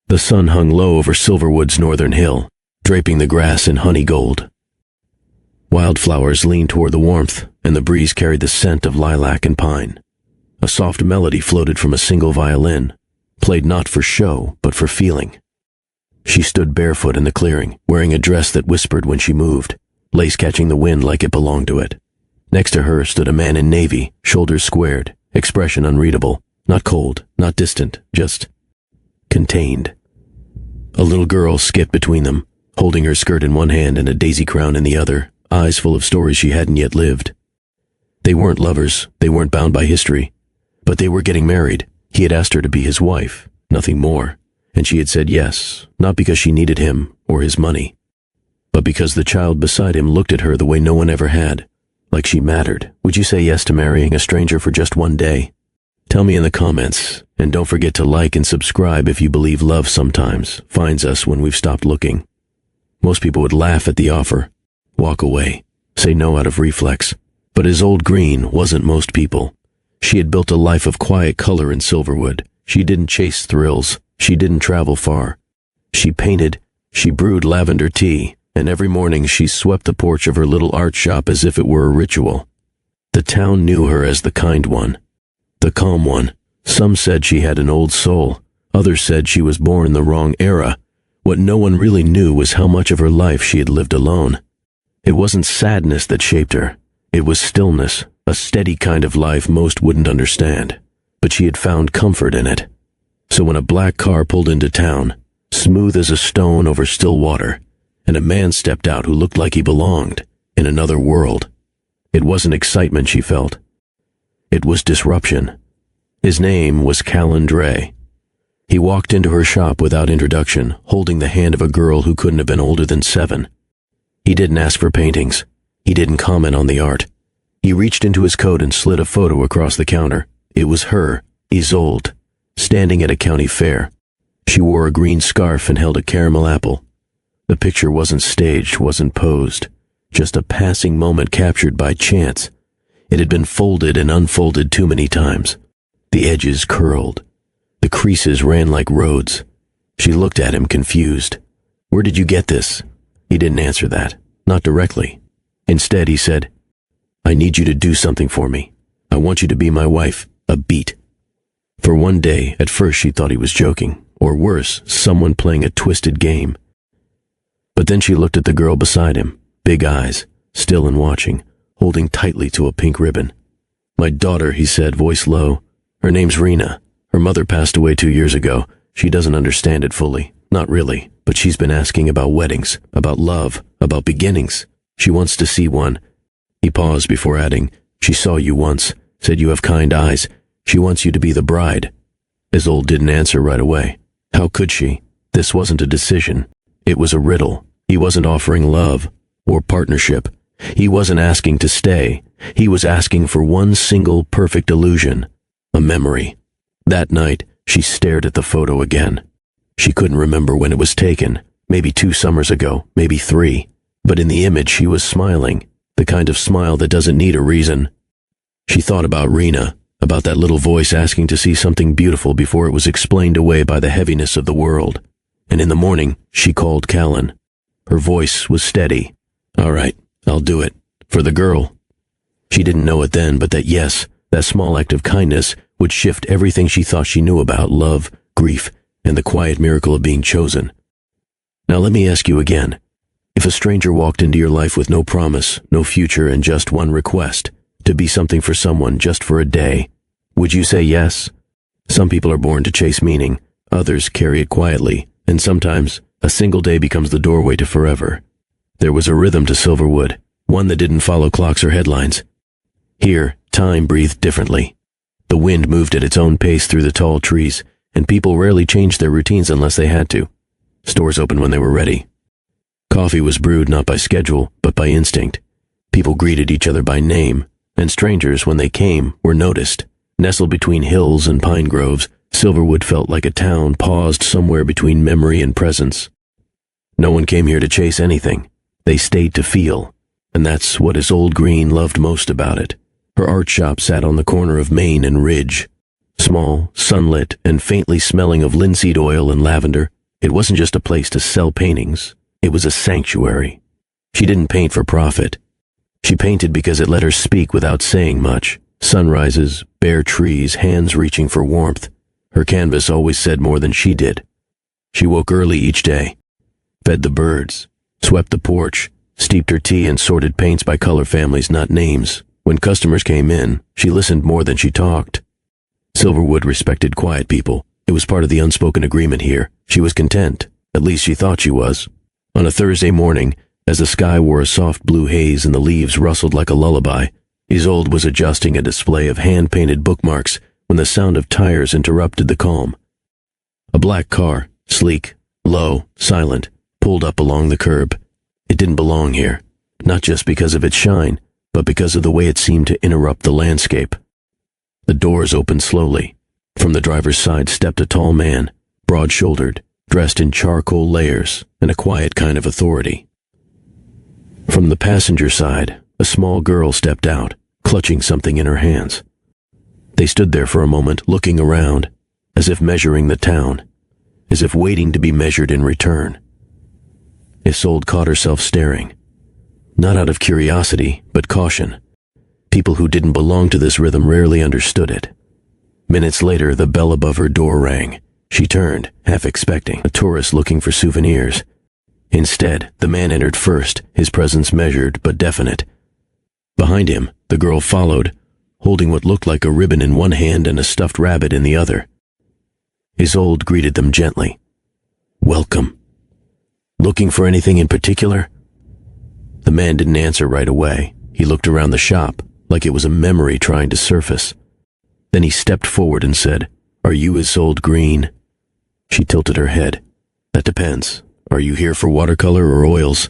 The sun hung low over Silverwood's northern hill, draping the grass in honey gold. Wildflowers leaned toward the warmth, and the breeze carried the scent of lilac and pine. A soft melody floated from a single violin, played not for show, but for feeling. She stood barefoot in the clearing, wearing a dress that whispered when she moved, lace catching the wind like it belonged to it. Next to her stood a man in navy, shoulders squared, expression unreadable, not cold, not distant, just contained. A little girl skipped between them, holding her skirt in one hand and a daisy crown in the other, eyes full of stories she hadn't yet lived. They weren't lovers, they weren't bound by history, but they were getting married. He had asked her to be his wife, nothing more, and she had said yes, not because she needed him or his money, but because the child beside him looked at her the way no one ever had, like she mattered. Would you say yes to marrying a stranger for just one day? Tell me in the comments, and don't forget to like and subscribe if you believe love sometimes finds us when we've stopped looking. Most people would laugh at the offer, walk away, say no out of reflex, but Isolde Green wasn't most people. She had built a life of quiet color in Silverwood. She didn't chase thrills. She didn't travel far. She painted, she brewed lavender tea, and every morning she swept the porch of her little art shop as if it were a ritual. The town knew her as the kind one, the calm one. Some said she had an old soul. Others said she was born in the wrong era. What no one really knew was how much of her life she had lived alone. It wasn't sadness that shaped her. It was stillness, a steady kind of life most wouldn't understand. But she had found comfort in it. So when a black car pulled into town, smooth as a stone over still water, and a man stepped out who looked like he belonged in another world, it wasn't excitement she felt. It was disruption. His name was Callan Dray. He walked into her shop without introduction, holding the hand of a girl who couldn't have been older than 7. He didn't ask for paintings. He didn't comment on the art. He reached into his coat and slid a photo across the counter. It was her, Isolde, standing at a county fair. She wore a green scarf and held a caramel apple. The picture wasn't staged, wasn't posed, just a passing moment captured by chance. It had been folded and unfolded too many times. The edges curled. The creases ran like roads. She looked at him, confused. "Where did you get this?" He didn't answer that, not directly. Instead, he said, "I need you to do something for me. I want you to be my wife, a beat." For one day, at first she thought he was joking, or worse, someone playing a twisted game. But then she looked at the girl beside him, big eyes, still and watching, holding tightly to a pink ribbon. "My daughter," he said, voice low. "Her name's Rena. Her mother passed away 2 years ago. She doesn't understand it fully. Not really, but she's been asking about weddings, about love, about beginnings. She wants to see one." He paused before adding, "She saw you once, said you have kind eyes. She wants you to be the bride." Isolde didn't answer right away. How could she? This wasn't a decision. It was a riddle. He wasn't offering love or partnership. He wasn't asking to stay. He was asking for one single perfect illusion, a memory. That night, she stared at the photo again. She couldn't remember when it was taken, maybe 2 summers ago, maybe 3. But in the image she was smiling, the kind of smile that doesn't need a reason. She thought about Rena, about that little voice asking to see something beautiful before it was explained away by the heaviness of the world. And in the morning, she called Callan. Her voice was steady. "All right, I'll do it. For the girl." She didn't know it then, but that yes, that small act of kindness would shift everything she thought she knew about love, grief, and the quiet miracle of being chosen. Now let me ask you again. If a stranger walked into your life with no promise, no future, and just one request, to be something for someone just for a day, would you say yes? Some people are born to chase meaning, others carry it quietly, and sometimes a single day becomes the doorway to forever. There was a rhythm to Silverwood, one that didn't follow clocks or headlines. Here, time breathed differently. The wind moved at its own pace through the tall trees, and people rarely changed their routines unless they had to. Stores opened when they were ready. Coffee was brewed not by schedule, but by instinct. People greeted each other by name, and strangers, when they came, were noticed. Nestled between hills and pine groves, Silverwood felt like a town paused somewhere between memory and presence. No one came here to chase anything. They stayed to feel, and that's what Isolde Green loved most about it. Her art shop sat on the corner of Main and Ridge. Small, sunlit, and faintly smelling of linseed oil and lavender, It wasn't just a place to sell paintings. It was a sanctuary. She didn't paint for profit. She painted because it let her speak without saying much. Sunrises, bare trees, hands reaching for warmth. Her canvas always said more than she did. She woke early each day, fed the birds, swept the porch, steeped her tea and sorted paints by color families, not names. When customers came in, she listened more than she talked. Silverwood respected quiet people. It was part of the unspoken agreement here. She was content. At least she thought she was. On a Thursday morning, as the sky wore a soft blue haze and the leaves rustled like a lullaby, Isolde was adjusting a display of hand-painted bookmarks when the sound of tires interrupted the calm. A black car, sleek, low, silent, pulled up along the curb. It didn't belong here, not just because of its shine, but because of the way it seemed to interrupt the landscape. The doors opened slowly. From the driver's side stepped a tall man, broad-shouldered, dressed in charcoal layers and a quiet kind of authority. From the passenger side, a small girl stepped out, clutching something in her hands. They stood there for a moment, looking around, as if measuring the town, as if waiting to be measured in return. Isolde caught herself staring, not out of curiosity, but caution. People who didn't belong to this rhythm rarely understood it. Minutes later, the bell above her door rang. She turned, half expecting a tourist looking for souvenirs. Instead, the man entered first, his presence measured but definite. Behind him, the girl followed, holding what looked like a ribbon in one hand and a stuffed rabbit in the other. Isolde greeted them gently. "Welcome. Looking for anything in particular?" The man didn't answer right away. He looked around the shop, like it was a memory trying to surface. Then he stepped forward and said, "Are you Isolde Green?" She tilted her head. "That depends. Are you here for watercolor or oils?"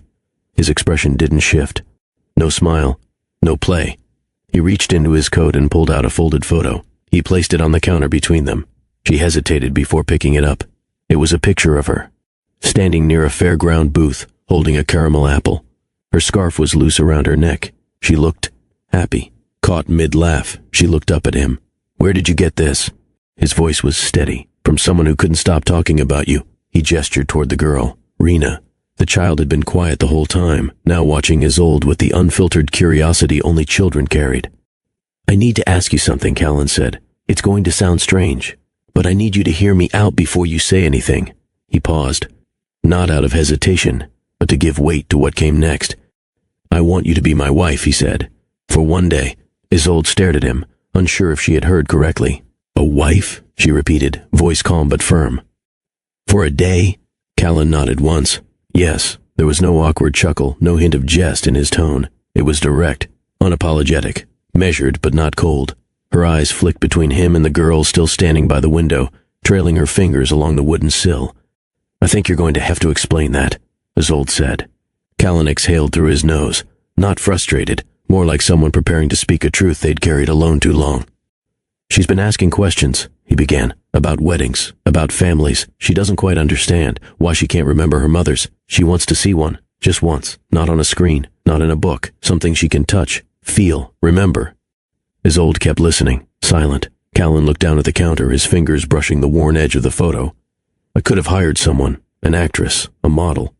His expression didn't shift. No smile. No play. He reached into his coat and pulled out a folded photo. He placed it on the counter between them. She hesitated before picking it up. It was a picture of her, standing near a fairground booth, holding a caramel apple. Her scarf was loose around her neck. She looked happy. Caught mid-laugh, she looked up at him. "Where did you get this?" His voice was steady. "From someone who couldn't stop talking about you." He gestured toward the girl, Rena. The child had been quiet the whole time, now watching Isolde with the unfiltered curiosity only children carried. "I need to ask you something," Callan said. "It's going to sound strange, but I need you to hear me out before you say anything." He paused, not out of hesitation, but to give weight to what came next. "I want you to be my wife," he said. For one day, Isolde stared at him, unsure if she had heard correctly. "A wife?" she repeated, voice calm but firm. "For a day?" Callan nodded once. Yes, there was no awkward chuckle, no hint of jest in his tone. It was direct, unapologetic, measured but not cold. Her eyes flicked between him and the girl still standing by the window, trailing her fingers along the wooden sill. "I think you're going to have to explain that," Isolde said. Callan exhaled through his nose, not frustrated, more like someone preparing to speak a truth they'd carried alone too long. "She's been asking questions," he began, "about weddings, about families. She doesn't quite understand why she can't remember her mother's. She wants to see one, just once, not on a screen, not in a book, something she can touch, feel, remember." Isolde kept listening, silent. Callan looked down at the counter, his fingers brushing the worn edge of the photo. "I could have hired someone, an actress, a model.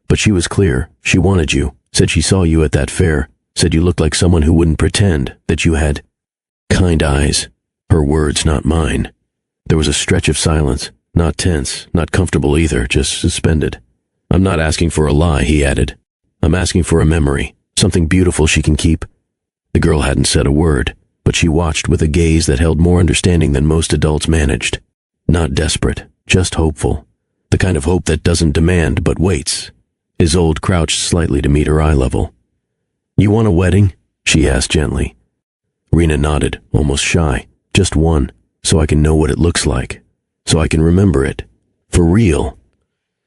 But she was clear. She wanted you, said she saw you at that fair, said you looked like someone who wouldn't pretend, that you had kind eyes." Her words, not mine. There was a stretch of silence, not tense, not comfortable either, just suspended. "I'm not asking for a lie," he added. "I'm asking for a memory, something beautiful she can keep." The girl hadn't said a word, but she watched with a gaze that held more understanding than most adults managed. Not desperate, just hopeful. The kind of hope that doesn't demand but waits. Isolde crouched slightly to meet her eye level. "You want a wedding?" she asked gently. Rena nodded, almost shy. "Just one, so I can know what it looks like, so I can remember it. For real."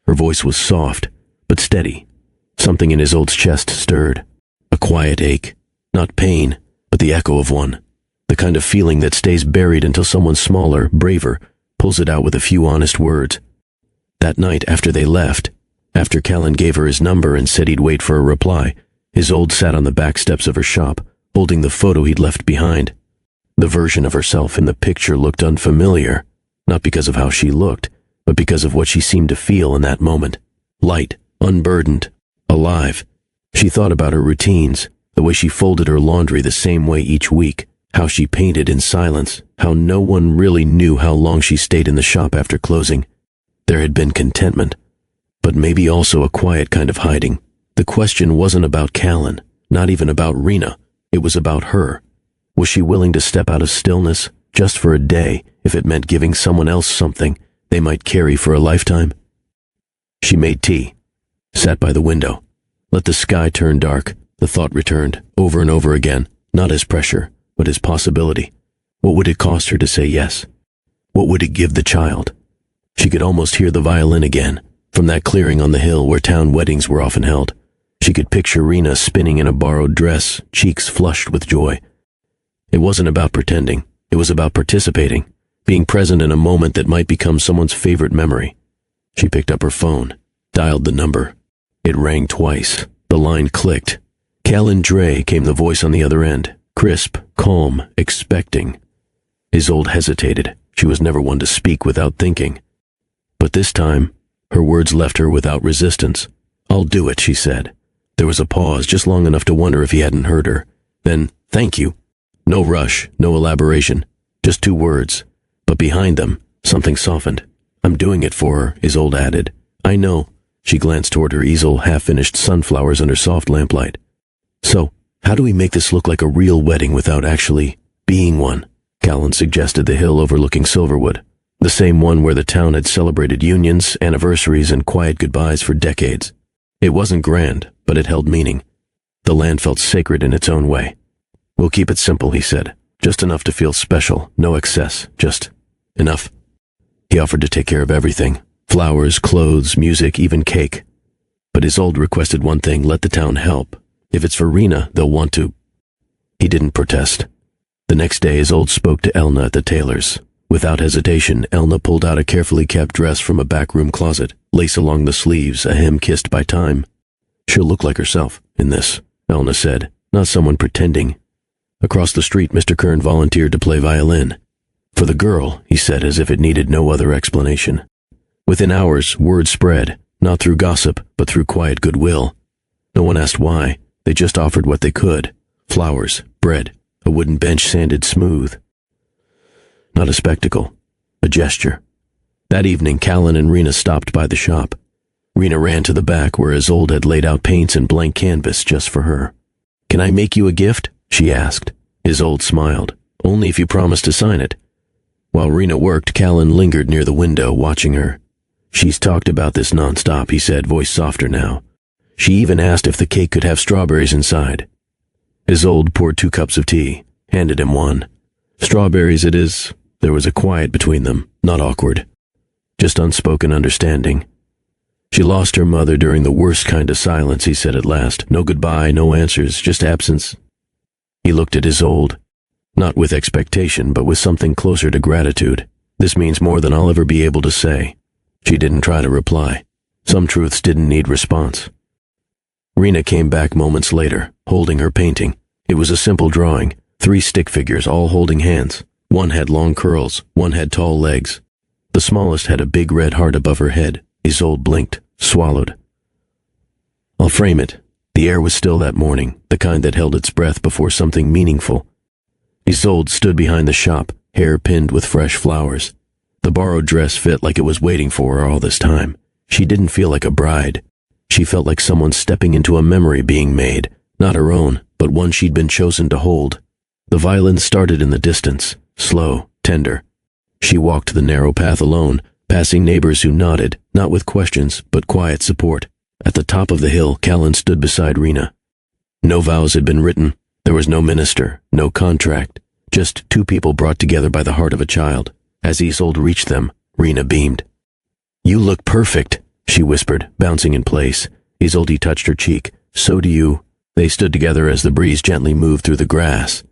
Her voice was soft, but steady. Something in Isolde's chest stirred. A quiet ache. Not pain, but the echo of one. The kind of feeling that stays buried until someone smaller, braver, pulls it out with a few honest words. That night after they left, after Callan gave her his number and said he'd wait for a reply, Isolde sat on the back steps of her shop, holding the photo he'd left behind. The version of herself in the picture looked unfamiliar, not because of how she looked, but because of what she seemed to feel in that moment. Light, unburdened, alive. She thought about her routines, the way she folded her laundry the same way each week, how she painted in silence, how no one really knew how long she stayed in the shop after closing. There had been contentment, but maybe also a quiet kind of hiding. The question wasn't about Callan, not even about Rena. It was about her. Was she willing to step out of stillness, just for a day, if it meant giving someone else something they might carry for a lifetime? She made tea, sat by the window, let the sky turn dark. The thought returned, over and over again, not as pressure, but as possibility. What would it cost her to say yes? What would it give the child? She could almost hear the violin again, from that clearing on the hill where town weddings were often held. She could picture Rena spinning in a borrowed dress, cheeks flushed with joy. It wasn't about pretending. It was about participating, being present in a moment that might become someone's favorite memory. She picked up her phone, dialed the number. It rang twice. The line clicked. Callan Dre came the voice on the other end, crisp, calm, expecting. Isolde hesitated. She was never one to speak without thinking. But this time, her words left her without resistance. "I'll do it," she said. There was a pause, just long enough to wonder if he hadn't heard her. Then, "Thank you." No rush, no elaboration, just 2 words. But behind them, something softened. "I'm doing it for her," Isolde added. "I know." She glanced toward her easel, half-finished sunflowers under soft lamplight. "So, how do we make this look like a real wedding without actually being one?" Callan suggested the hill overlooking Silverwood, the same one where the town had celebrated unions, anniversaries, and quiet goodbyes for decades. It wasn't grand, but it held meaning. The land felt sacred in its own way. "We'll keep it simple," he said. "Just enough to feel special, no excess, just enough." He offered to take care of everything. Flowers, clothes, music, even cake. But Isolde requested one thing: let the town help. If it's for Rena, they'll want to. He didn't protest. The next day, Isolde spoke to Elna at the tailor's. Without hesitation, Elna pulled out a carefully kept dress from a backroom closet, lace along the sleeves, a hem kissed by time. "She'll look like herself in this," Elna said, "not someone pretending." Across the street, Mr. Kern volunteered to play violin. "For the girl," he said, as if it needed no other explanation. Within hours, word spread, not through gossip, but through quiet goodwill. No one asked why. They just offered what they could: flowers, bread, a wooden bench sanded smooth. Not a spectacle, a gesture. That evening, Callan and Rena stopped by the shop. Rena ran to the back where Isolde had laid out paints and blank canvas just for her. "Can I make you a gift?" she asked. Isolde smiled. "Only if you promise to sign it." While Rena worked, Callan lingered near the window, watching her. "She's talked about this nonstop," he said, voice softer now. "She even asked if the cake could have strawberries inside." Isolde poured 2 cups of tea, handed him one. "Strawberries it is." There was a quiet between them, not awkward, just unspoken understanding. "She lost her mother during the worst kind of silence," he said at last. "No goodbye, no answers, just absence." He looked at Isolde, not with expectation, but with something closer to gratitude. "This means more than I'll ever be able to say." She didn't try to reply. Some truths didn't need response. Rena came back moments later, holding her painting. It was a simple drawing, 3 stick figures all holding hands. One had long curls, one had tall legs. The smallest had a big red heart above her head. Isolde blinked, swallowed. "I'll frame it." The air was still that morning, the kind that held its breath before something meaningful. Isolde stood behind the shop, hair pinned with fresh flowers. The borrowed dress fit like it was waiting for her all this time. She didn't feel like a bride. She felt like someone stepping into a memory being made, not her own, but one she'd been chosen to hold. The violin started in the distance, slow, tender. She walked the narrow path alone, passing neighbors who nodded, not with questions, but quiet support. At the top of the hill, Callan stood beside Rena. No vows had been written. There was no minister, no contract, just 2 people brought together by the heart of a child. As Isolde reached them, Rena beamed. "You look perfect," she whispered, bouncing in place. Isolde touched her cheek. "So do you." They stood together as the breeze gently moved through the grass.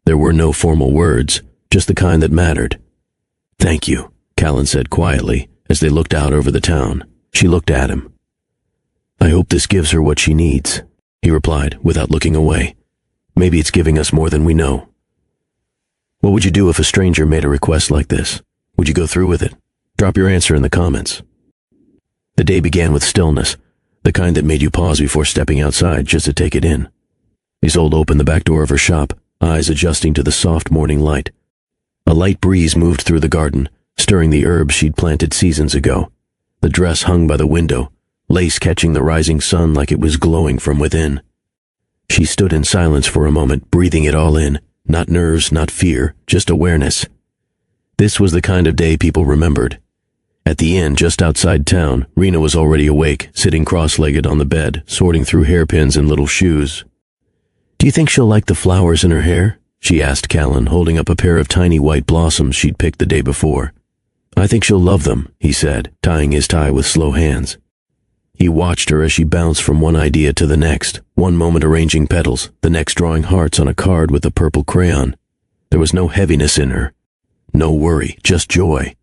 There were no formal words, just the kind that mattered. "Thank you," Callan said quietly, as they looked out over the town. She looked at him. "I hope this gives her what she needs," he replied, without looking away. "Maybe it's giving us more than we know." "What would you do if a stranger made a request like this? Would you go through with it?" Drop your answer in the comments. The day began with stillness, the kind that made you pause before stepping outside just to take it in. Isolde opened the back door of her shop, eyes adjusting to the soft morning light. A light breeze moved through the garden, stirring the herbs she'd planted seasons ago. The dress hung by the window, lace catching the rising sun like it was glowing from within. She stood in silence for a moment, breathing it all in, not nerves, not fear, just awareness. This was the kind of day people remembered. At the inn just outside town, Rena was already awake, sitting cross-legged on the bed, sorting through hairpins and little shoes. "Do you think she'll like the flowers in her hair?" she asked Callan, holding up a pair of tiny white blossoms she'd picked the day before. "I think she'll love them," he said, tying his tie with slow hands. He watched her as she bounced from one idea to the next, one moment arranging petals, the next drawing hearts on a card with a purple crayon. There was no heaviness in her, no worry, just joy.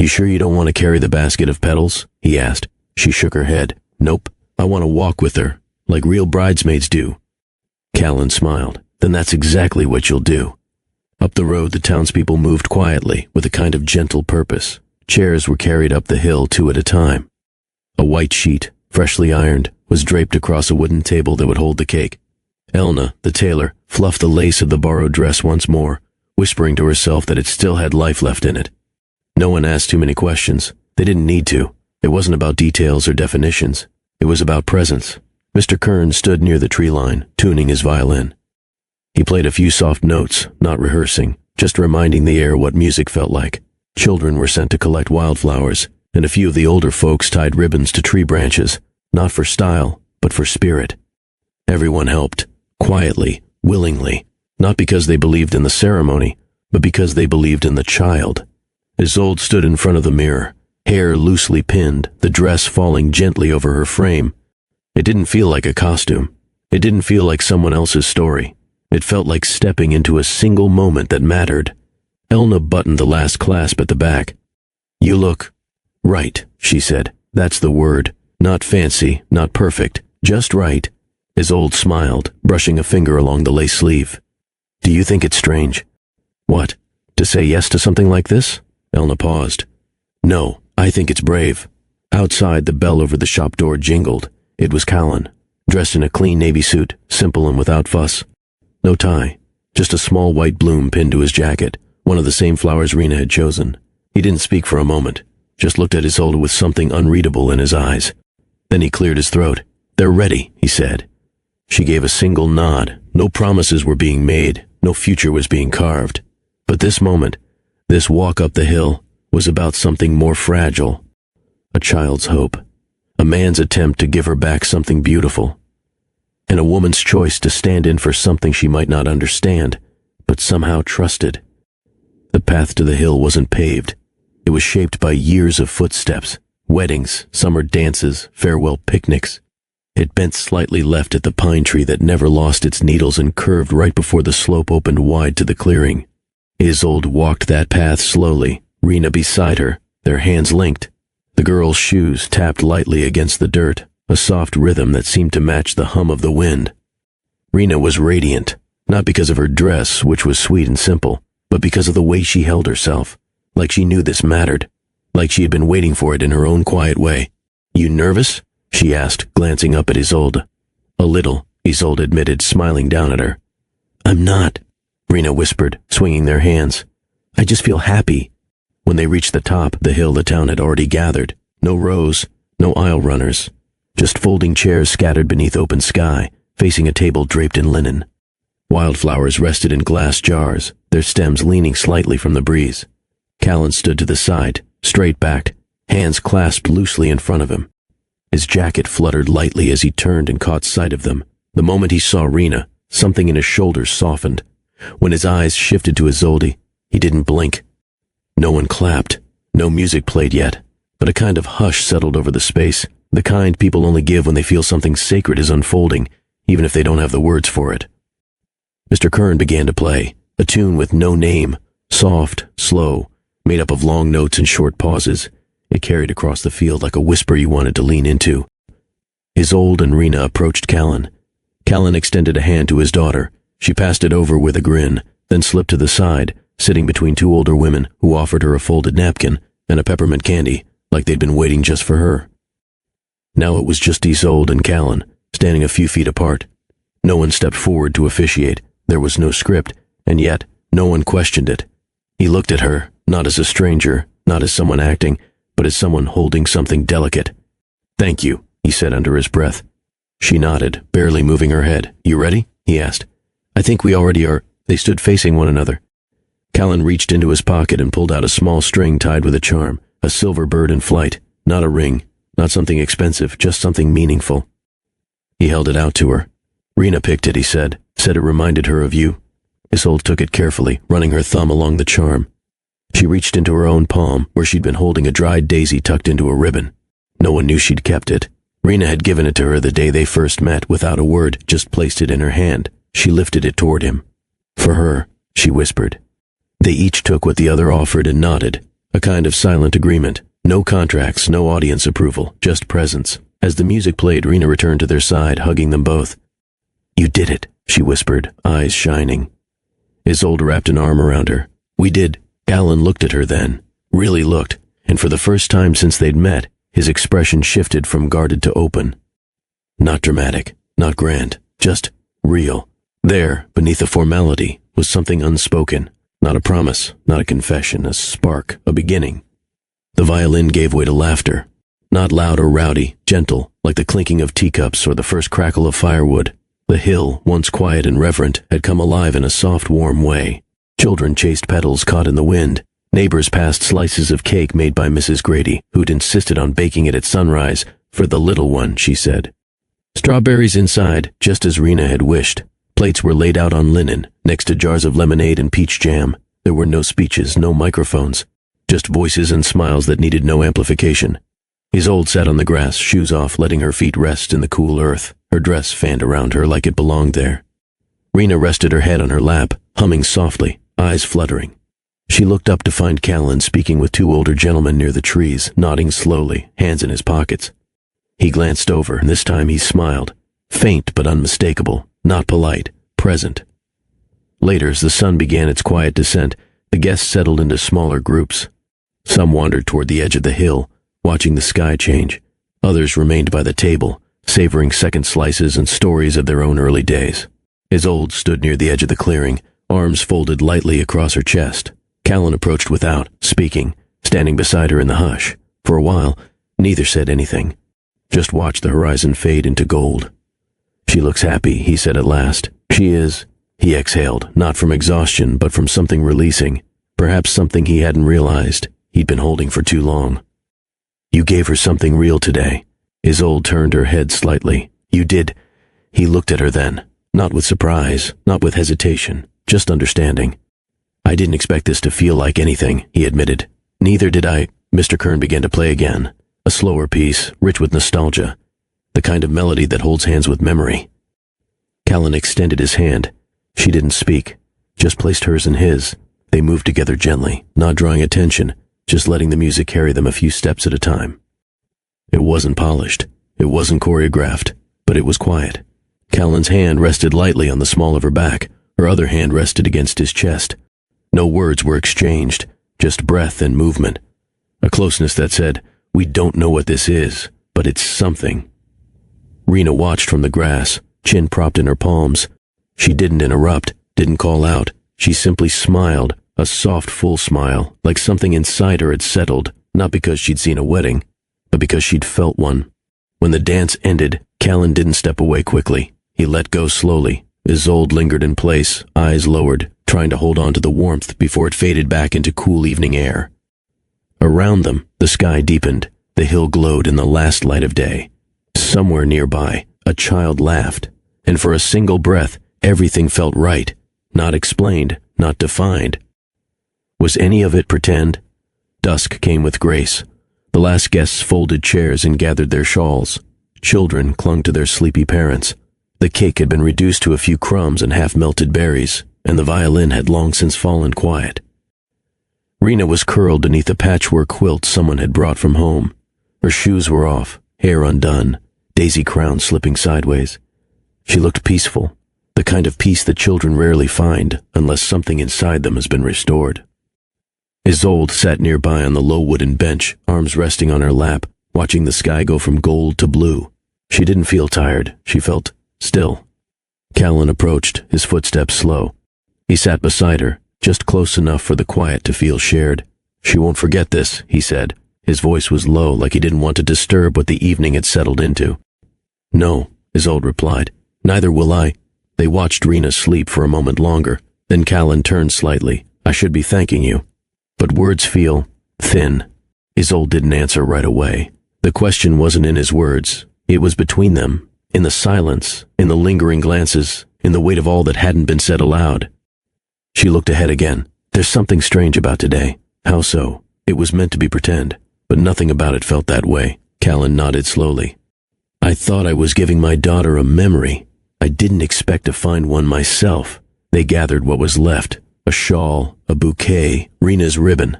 "You sure you don't want to carry the basket of petals?" he asked. She shook her head. "Nope, I want to walk with her, like real bridesmaids do." Callan smiled. "Then that's exactly what you'll do." Up the road, the townspeople moved quietly, with a kind of gentle purpose. Chairs were carried up the hill 2 at a time. A white sheet, freshly ironed, was draped across a wooden table that would hold the cake. Elna, the tailor, fluffed the lace of the borrowed dress once more, whispering to herself that it still had life left in it. No one asked too many questions. They didn't need to. It wasn't about details or definitions. It was about presence. Mr. Kern stood near the tree line, tuning his violin. He played a few soft notes, not rehearsing, just reminding the air what music felt like. Children were sent to collect wildflowers, and a few of the older folks tied ribbons to tree branches, not for style, but for spirit. Everyone helped, quietly, willingly, not because they believed in the ceremony, but because they believed in the child. Isolde stood in front of the mirror, hair loosely pinned, the dress falling gently over her frame. It didn't feel like a costume. It didn't feel like someone else's story. It felt like stepping into a single moment that mattered. Elna buttoned the last clasp at the back. "You look right," she said. "That's the word. Not fancy, not perfect, just right." Isolde smiled, brushing a finger along the lace sleeve. "Do you think it's strange?" "What? To say yes to something like this?" Elna paused. "No, I think it's brave." Outside, the bell over the shop door jingled. It was Callan, dressed in a clean navy suit, simple and without fuss. No tie, just a small white bloom pinned to his jacket, one of the same flowers Rena had chosen. He didn't speak for a moment, just looked at Isolde with something unreadable in his eyes. Then he cleared his throat. "They're ready," he said. She gave a single nod. No promises were being made, no future was being carved. But this moment, this walk up the hill, was about something more fragile. A child's hope. A man's attempt to give her back something beautiful. And a woman's choice to stand in for something she might not understand, but somehow trusted. The path to the hill wasn't paved. It was shaped by years of footsteps, weddings, summer dances, farewell picnics. It bent slightly left at the pine tree that never lost its needles and curved right before the slope opened wide to the clearing. Isolde walked that path slowly, Rena beside her, their hands linked. The girl's shoes tapped lightly against the dirt, a soft rhythm that seemed to match the hum of the wind. Rena was radiant, not because of her dress, which was sweet and simple, but because of the way she held herself, like she knew this mattered, like she had been waiting for it in her own quiet way. "You nervous?" she asked, glancing up at Isolde. "A little," Isolde admitted, smiling down at her. "I'm not," Rena whispered, swinging their hands. "I just feel happy." When they reached the top, the hill the town had already gathered. No rows, no aisle runners. Just folding chairs scattered beneath open sky, facing a table draped in linen. Wildflowers rested in glass jars, their stems leaning slightly from the breeze. Callan stood to the side, straight-backed, hands clasped loosely in front of him. His jacket fluttered lightly as he turned and caught sight of them. The moment he saw Rena, something in his shoulders softened. When his eyes shifted to Isolde, he didn't blink. No one clapped. No music played yet, but a kind of hush settled over the space, the kind people only give when they feel something sacred is unfolding, even if they don't have the words for it. Mr. Kern began to play, a tune with no name, soft, slow, made up of long notes and short pauses. It carried across the field like a whisper you wanted to lean into. Isolde and Rena approached Callan. Callan extended a hand to his daughter. She passed it over with a grin, then slipped to the side, sitting between two older women who offered her a folded napkin, and a peppermint candy, like they'd been waiting just for her. Now it was just Isolde and Callan, standing a few feet apart. No one stepped forward to officiate. There was no script, and yet no one questioned it. He looked at her, not as a stranger, not as someone acting, but as someone holding something delicate. "Thank you," he said under his breath. She nodded, barely moving her head. "You ready?" he asked. "I think we already are." They stood facing one another. Callan reached into his pocket and pulled out a small string tied with a charm, a silver bird in flight, not a ring, not something expensive, just something meaningful. He held it out to her. "Rena picked it," he said it reminded her of you. Isolde took it carefully, running her thumb along the charm. She reached into her own palm, where she'd been holding a dried daisy tucked into a ribbon. No one knew she'd kept it. Rena had given it to her the day they first met, without a word, just placed it in her hand. She lifted it toward him. "For her," she whispered. They each took what the other offered and nodded, a kind of silent agreement. No contracts, no audience approval, just presence. As the music played, Rena returned to their side, hugging them both. "You did it," she whispered, eyes shining. Isolde wrapped an arm around her. "We did." Callan looked at her then, really looked, and for the first time since they'd met, his expression shifted from guarded to open. Not dramatic, not grand, just real. There, beneath the formality, was something unspoken. Not a promise, not a confession, a spark, a beginning. The violin gave way to laughter. Not loud or rowdy, gentle, like the clinking of teacups or the first crackle of firewood. The hill, once quiet and reverent, had come alive in a soft, warm way. Children chased petals caught in the wind. Neighbors passed slices of cake made by Mrs. Grady, who'd insisted on baking it at sunrise, for the little one, she said. Strawberries inside, just as Rena had wished. Plates were laid out on linen, next to jars of lemonade and peach jam. There were no speeches, no microphones. Just voices and smiles that needed no amplification. Isolde sat on the grass, shoes off, letting her feet rest in the cool earth, her dress fanned around her like it belonged there. Rena rested her head on her lap, humming softly, eyes fluttering. She looked up to find Callan speaking with two older gentlemen near the trees, nodding slowly, hands in his pockets. He glanced over, and this time he smiled, faint but unmistakable, not polite, present. Later, as the sun began its quiet descent, the guests settled into smaller groups. Some wandered toward the edge of the hill, watching the sky change. Others remained by the table, savoring second slices and stories of their own early days. Isolde stood near the edge of the clearing, arms folded lightly across her chest. Callan approached without, speaking, standing beside her in the hush. For a while, neither said anything. Just watched the horizon fade into gold. "She looks happy," he said at last. "She is." He exhaled, not from exhaustion, but from something releasing. Perhaps something he hadn't realized, he'd been holding for too long. "You gave her something real today." Isolde turned her head slightly. "You did." He looked at her then, not with surprise, not with hesitation, just understanding. "I didn't expect this to feel like anything," he admitted. "Neither did I." Mr. Kern began to play again, a slower piece, rich with nostalgia, the kind of melody that holds hands with memory. Callan extended his hand. She didn't speak, just placed hers in his. They moved together gently, not drawing attention, just letting the music carry them a few steps at a time. It wasn't polished, it wasn't choreographed, but it was quiet. Callan's hand rested lightly on the small of her back, her other hand rested against his chest. No words were exchanged, just breath and movement. A closeness that said, "We don't know what this is, but it's something." Rena watched from the grass, chin propped in her palms. She didn't interrupt, didn't call out. She simply smiled, a soft, full smile, like something inside her had settled, not because she'd seen a wedding, but because she'd felt one. When the dance ended, Callan didn't step away quickly. He let go slowly. Isolde lingered in place, eyes lowered, trying to hold on to the warmth before it faded back into cool evening air. Around them, the sky deepened. The hill glowed in the last light of day. Somewhere nearby, a child laughed, and for a single breath, everything felt right, not explained, not defined. Was any of it pretend? Dusk came with grace. The last guests folded chairs and gathered their shawls. Children clung to their sleepy parents. The cake had been reduced to a few crumbs and half-melted berries, and the violin had long since fallen quiet. Rena was curled beneath a patchwork quilt someone had brought from home. Her shoes were off, hair undone, daisy crown slipping sideways. She looked peaceful, the kind of peace that children rarely find unless something inside them has been restored. Isolde sat nearby on the low wooden bench, arms resting on her lap, watching the sky go from gold to blue. She didn't feel tired. She felt still. Callan approached, his footsteps slow. He sat beside her, just close enough for the quiet to feel shared. "She won't forget this," he said. His voice was low, like he didn't want to disturb what the evening had settled into. "No," Isolde replied. "Neither will I." They watched Rena sleep for a moment longer. Then Callan turned slightly. "I should be thanking you. But words feel thin." Isolde didn't answer right away. The question wasn't in his words. It was between them, in the silence, in the lingering glances, in the weight of all that hadn't been said aloud. She looked ahead again. "There's something strange about today." "How so?" "It was meant to be pretend, but nothing about it felt that way." Callan nodded slowly. "I thought I was giving my daughter a memory. I didn't expect to find one myself." They gathered what was left, a shawl, a bouquet, Rena's ribbon.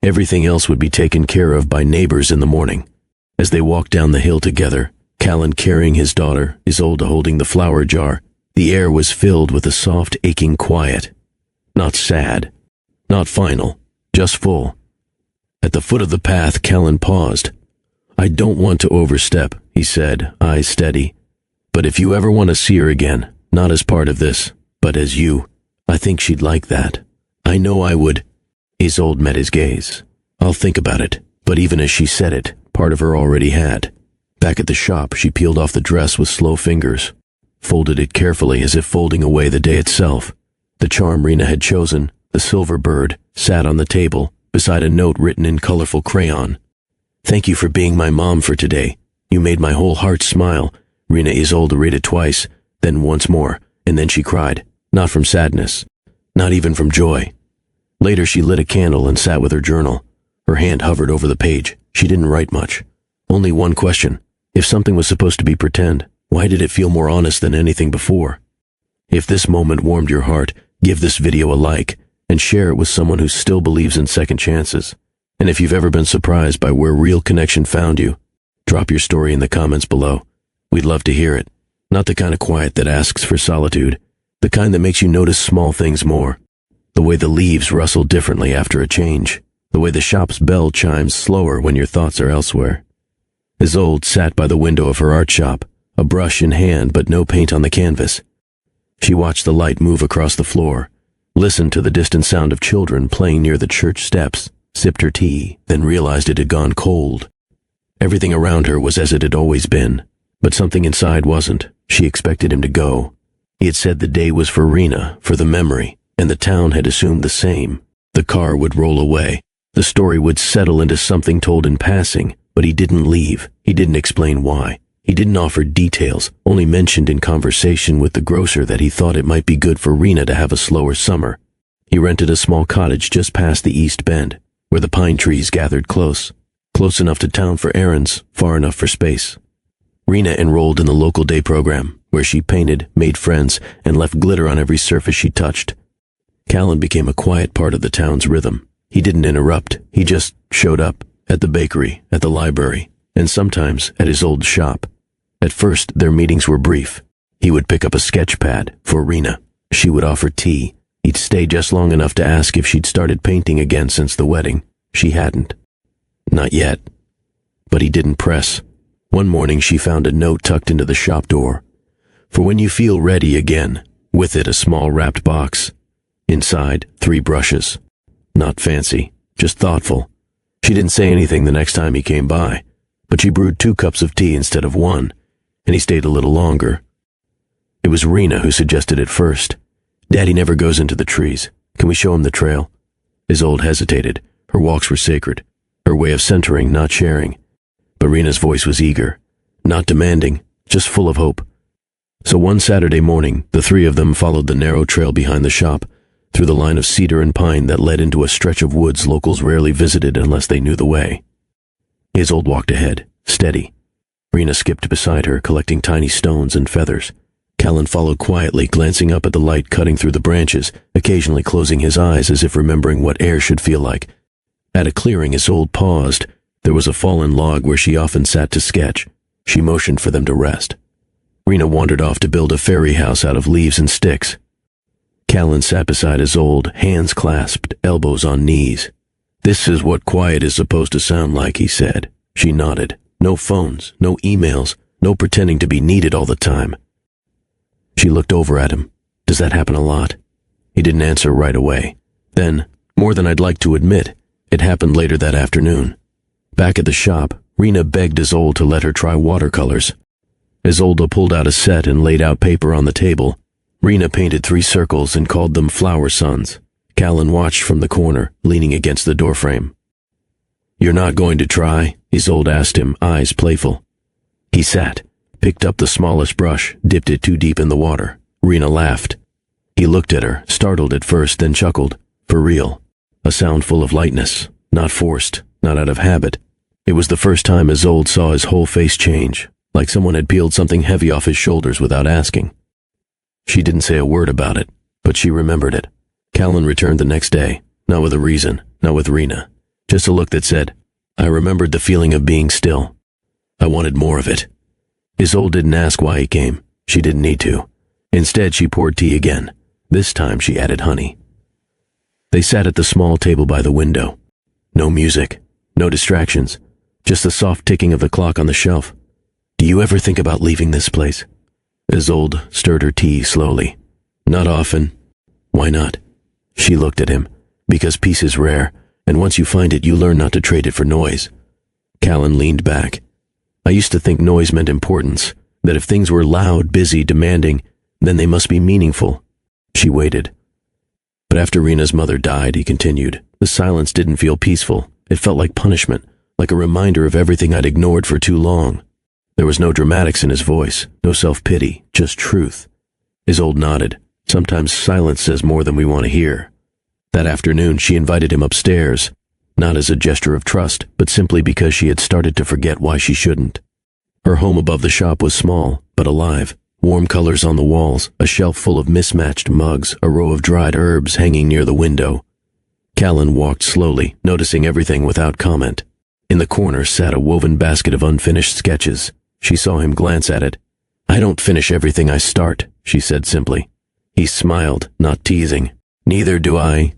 Everything else would be taken care of by neighbors in the morning. As they walked down the hill together, Callan carrying his daughter, Isolde holding the flower jar, the air was filled with a soft, aching quiet. Not sad, not final, just full. At the foot of the path, Callan paused. "I don't want to overstep," he said, eyes steady. "But if you ever want to see her again, not as part of this, but as you, I think she'd like that. I know I would." Isolde met his gaze. "I'll think about it." But even as she said it, part of her already had. Back at the shop, she peeled off the dress with slow fingers, folded it carefully as if folding away the day itself. The charm Rena had chosen, the silver bird, sat on the table, beside a note written in colorful crayon. "Thank you for being my mom for today. You made my whole heart smile." Rena Isolde read it twice, then once more, and then she cried. Not from sadness, not even from joy. Later she lit a candle and sat with her journal. Her hand hovered over the page. She didn't write much. Only one question. If something was supposed to be pretend, why did it feel more honest than anything before? If this moment warmed your heart, give this video a like, and share it with someone who still believes in second chances. And if you've ever been surprised by where real connection found you, drop your story in the comments below. We'd love to hear it. Not the kind of quiet that asks for solitude, the kind that makes you notice small things more. The way the leaves rustle differently after a change. The way the shop's bell chimes slower when your thoughts are elsewhere. Isolde sat by the window of her art shop, a brush in hand but no paint on the canvas. She watched the light move across the floor, listened to the distant sound of children playing near the church steps, sipped her tea, then realized it had gone cold. Everything around her was as it had always been, but something inside wasn't. She expected him to go. He had said the day was for Rena, for the memory, and the town had assumed the same. The car would roll away. The story would settle into something told in passing, but he didn't leave. He didn't explain why. He didn't offer details, only mentioned in conversation with the grocer that he thought it might be good for Rena to have a slower summer. He rented a small cottage just past the East Bend, where the pine trees gathered close enough to town for errands, far enough for space. Rena enrolled in the local day program, where she painted, made friends, and left glitter on every surface she touched. Callan became a quiet part of the town's rhythm. He didn't interrupt. He just showed up, at the bakery, at the library, and sometimes at his old shop. At first, their meetings were brief. He would pick up a sketch pad for Rena. She would offer tea. He'd stay just long enough to ask if she'd started painting again since the wedding. She hadn't. Not yet. But he didn't press. One morning she found a note tucked into the shop door. "For when you feel ready again," with it a small wrapped box. Inside, 3 brushes. Not fancy, just thoughtful. She didn't say anything the next time he came by, but she brewed 2 cups of tea instead of 1, and he stayed a little longer. It was Rena who suggested it first. "Daddy never goes into the trees. Can we show him the trail?" Isolde hesitated. Her walks were sacred. Her way of centering, not sharing. But Rena's voice was eager. Not demanding, just full of hope. So one Saturday morning, the 3 of them followed the narrow trail behind the shop, through the line of cedar and pine that led into a stretch of woods locals rarely visited unless they knew the way. Isolde walked ahead, steady. Rena skipped beside her, collecting tiny stones and feathers. Callan followed quietly, glancing up at the light cutting through the branches, occasionally closing his eyes as if remembering what air should feel like. At a clearing, Isolde paused. There was a fallen log where she often sat to sketch. She motioned for them to rest. Rena wandered off to build a fairy house out of leaves and sticks. Callan sat beside Isolde, hands clasped, elbows on knees. "This is what quiet is supposed to sound like," he said. She nodded. "No phones, no emails, no pretending to be needed all the time." She looked over at him. "Does that happen a lot?" He didn't answer right away. Then, more than I'd like to admit, it happened later that afternoon. Back at the shop, Rena begged Isolde to let her try watercolors. Isolde pulled out a set and laid out paper on the table. Rena painted 3 circles and called them flower suns. Callan watched from the corner, leaning against the doorframe. "You're not going to try?" Isolde asked him, eyes playful. He sat, picked up the smallest brush, dipped it too deep in the water. Rena laughed. He looked at her, startled at first, then chuckled. For real. A sound full of lightness, not forced, not out of habit. It was the first time Isolde saw his whole face change, like someone had peeled something heavy off his shoulders without asking. She didn't say a word about it, but she remembered it. Callan returned the next day, not with a reason, not with Rena. Just a look that said, "I remembered the feeling of being still. I wanted more of it." Isolde didn't ask why he came. She didn't need to. Instead, she poured tea again. This time she added honey. They sat at the small table by the window. No music, no distractions, just the soft ticking of the clock on the shelf. "Do you ever think about leaving this place?" Isolde stirred her tea slowly. "Not often." "Why not?" She looked at him. "Because peace is rare, and once you find it, you learn not to trade it for noise." Callan leaned back. "I used to think noise meant importance, that if things were loud, busy, demanding, then they must be meaningful." She waited. "But after Rena's mother died," he continued, "the silence didn't feel peaceful. It felt like punishment, like a reminder of everything I'd ignored for too long." There was no dramatics in his voice, no self-pity, just truth. Isolde nodded. "Sometimes silence says more than we want to hear." That afternoon, she invited him upstairs, not as a gesture of trust, but simply because she had started to forget why she shouldn't. Her home above the shop was small, but alive. Warm colors on the walls, a shelf full of mismatched mugs, a row of dried herbs hanging near the window. Callan walked slowly, noticing everything without comment. In the corner sat a woven basket of unfinished sketches. She saw him glance at it. "I don't finish everything I start," she said simply. He smiled, not teasing. "Neither do I."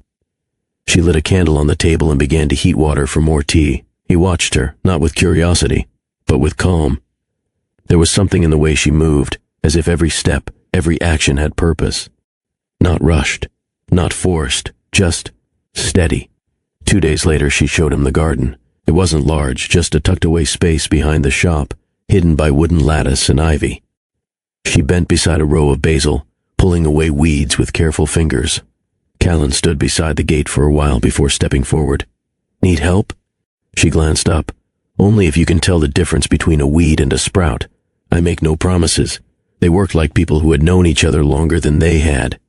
She lit a candle on the table and began to heat water for more tea. He watched her, not with curiosity, but with calm. There was something in the way she moved, as if every step, every action had purpose. Not rushed, not forced, just steady. 2 days later, she showed him the garden. It wasn't large, just a tucked-away space behind the shop, hidden by wooden lattice and ivy. She bent beside a row of basil, pulling away weeds with careful fingers. Callan stood beside the gate for a while before stepping forward. "Need help?" She glanced up. "Only if you can tell the difference between a weed and a sprout. I make no promises." They worked like people who had known each other longer than they had.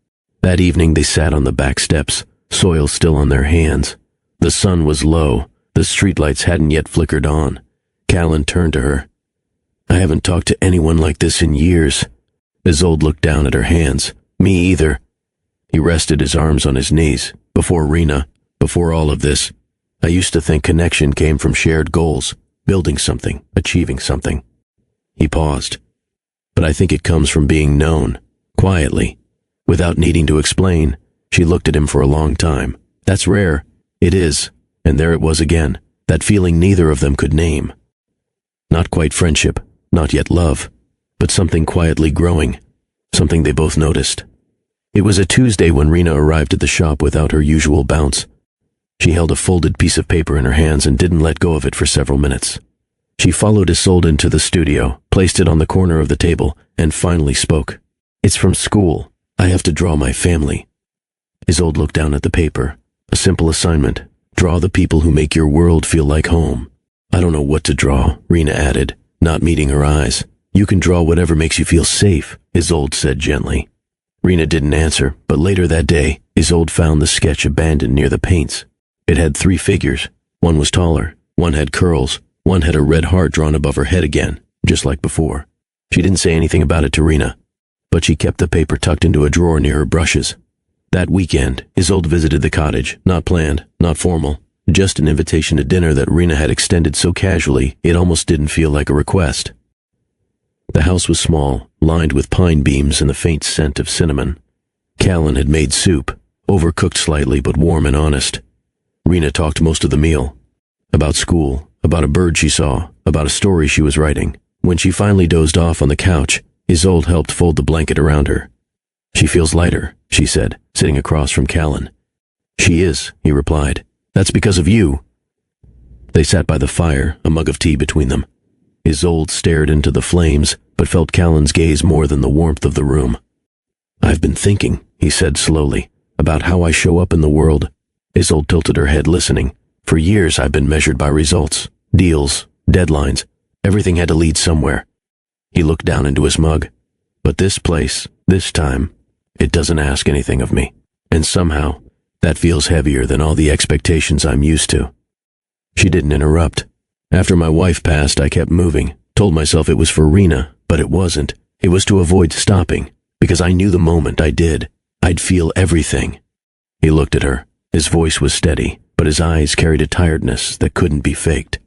That evening they sat on the back steps, soil still on their hands. The sun was low. The streetlights hadn't yet flickered on. Callan turned to her. "I haven't talked to anyone like this in years." Isolde looked down at her hands. "Me either." He rested his arms on his knees. "Before Rena, before all of this, I used to think connection came from shared goals, building something, achieving something." He paused. "But I think it comes from being known, quietly, without needing to explain." She looked at him for a long time. "That's rare." "It is." And there it was again, that feeling neither of them could name. Not quite friendship, not yet love, but something quietly growing, something they both noticed. It was a Tuesday when Rena arrived at the shop without her usual bounce. She held a folded piece of paper in her hands and didn't let go of it for several minutes. She followed Isolde into the studio, placed it on the corner of the table, and finally spoke. "It's from school. I have to draw my family." Isolde looked down at the paper. A simple assignment. Draw the people who make your world feel like home. "I don't know what to draw," Rena added, not meeting her eyes. "You can draw whatever makes you feel safe," Isolde said gently. Rena didn't answer, but later that day, Isolde found the sketch abandoned near the paints. It had 3 figures. One was taller, one had curls, one had a red heart drawn above her head again, just like before. She didn't say anything about it to Rena, but she kept the paper tucked into a drawer near her brushes. That weekend, Isolde visited the cottage, not planned, not formal, just an invitation to dinner that Rena had extended so casually it almost didn't feel like a request. The house was small, lined with pine beams and the faint scent of cinnamon. Callan had made soup, overcooked slightly but warm and honest. Rena talked most of the meal. About school, about a bird she saw, about a story she was writing. When she finally dozed off on the couch, Isolde helped fold the blanket around her. "She feels lighter," she said, sitting across from Callan. "She is," he replied. "That's because of you." They sat by the fire, a mug of tea between them. Isolde stared into the flames, but felt Callan's gaze more than the warmth of the room. "I've been thinking," he said slowly, "about how I show up in the world." Isolde tilted her head, listening. "For years I've been measured by results, deals, deadlines. Everything had to lead somewhere." He looked down into his mug. "But this place, this time, it doesn't ask anything of me. And somehow, that feels heavier than all the expectations I'm used to." She didn't interrupt. "After my wife passed, I kept moving, told myself it was for Rena, but it wasn't. It was to avoid stopping, because I knew the moment I did, I'd feel everything." He looked at her. His voice was steady, but his eyes carried a tiredness that couldn't be faked.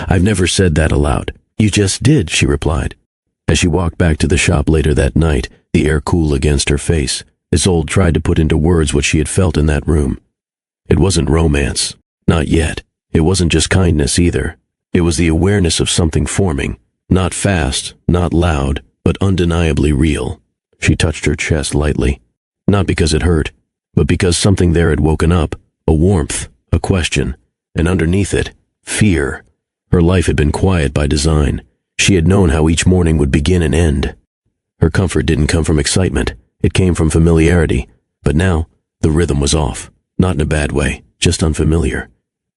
"I've never said that aloud." "You just did," she replied. As she walked back to the shop later that night, the air cool against her face, Isolde tried to put into words what she had felt in that room. It wasn't romance. Not yet. It wasn't just kindness either. It was the awareness of something forming. Not fast, not loud, but undeniably real. She touched her chest lightly. Not because it hurt, but because something there had woken up. A warmth, a question, and underneath it, fear. Her life had been quiet by design. She had known how each morning would begin and end. Her comfort didn't come from excitement. It came from familiarity. But now, the rhythm was off. Not in a bad way, just unfamiliar.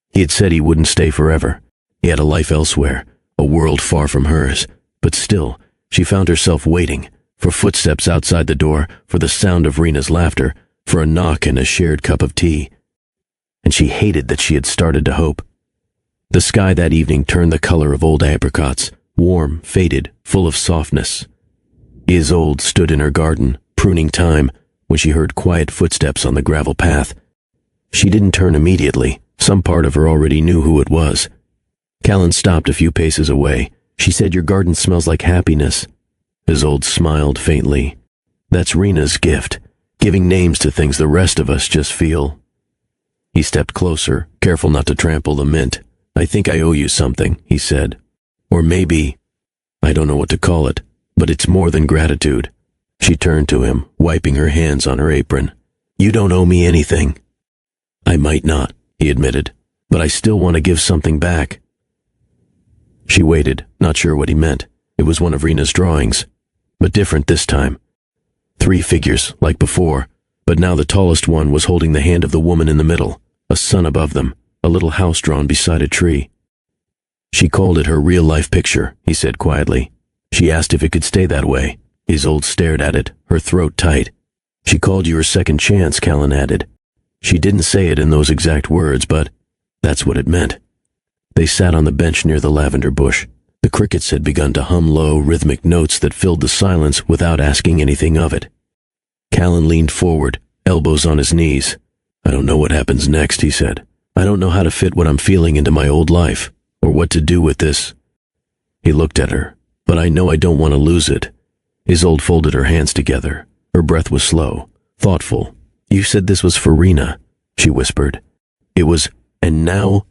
He had said he wouldn't stay forever. He had a life elsewhere, a world far from hers. But still, she found herself waiting, for footsteps outside the door, for the sound of Rena's laughter, for a knock and a shared cup of tea. And she hated that she had started to hope. The sky that evening turned the color of old apricots, warm, faded, full of softness. Isolde stood in her garden, pruning thyme, when she heard quiet footsteps on the gravel path. She didn't turn immediately. Some part of her already knew who it was. Callan stopped a few paces away. "She said your garden smells like happiness." Isolde smiled faintly. "That's Rena's gift, giving names to things the rest of us just feel." He stepped closer, careful not to trample the mint. "I think I owe you something," he said. "Or maybe, I don't know what to call it, but it's more than gratitude." She turned to him, wiping her hands on her apron. "You don't owe me anything." "I might not," he admitted, "but I still want to give something back." She waited, not sure what he meant. It was one of Rena's drawings, but different this time. 3 figures, like before, but now the tallest one was holding the hand of the woman in the middle, a sun above them, a little house drawn beside a tree. "She called it her real-life picture," he said quietly. "She asked if it could stay that way." Isolde stared at it, her throat tight. "She called you her second chance," Callan added. She didn't say it in those exact words, but that's what it meant. They sat on the bench near the lavender bush. The crickets had begun to hum low, rhythmic notes that filled the silence without asking anything of it. Callan leaned forward, elbows on his knees. "I don't know what happens next," he said. "I don't know how to fit what I'm feeling into my old life, or what to do with this." He looked at her. "But I know I don't want to lose it." Isolde folded her hands together. Her breath was slow, thoughtful. "You said this was for Rena," she whispered. "It was, and now—"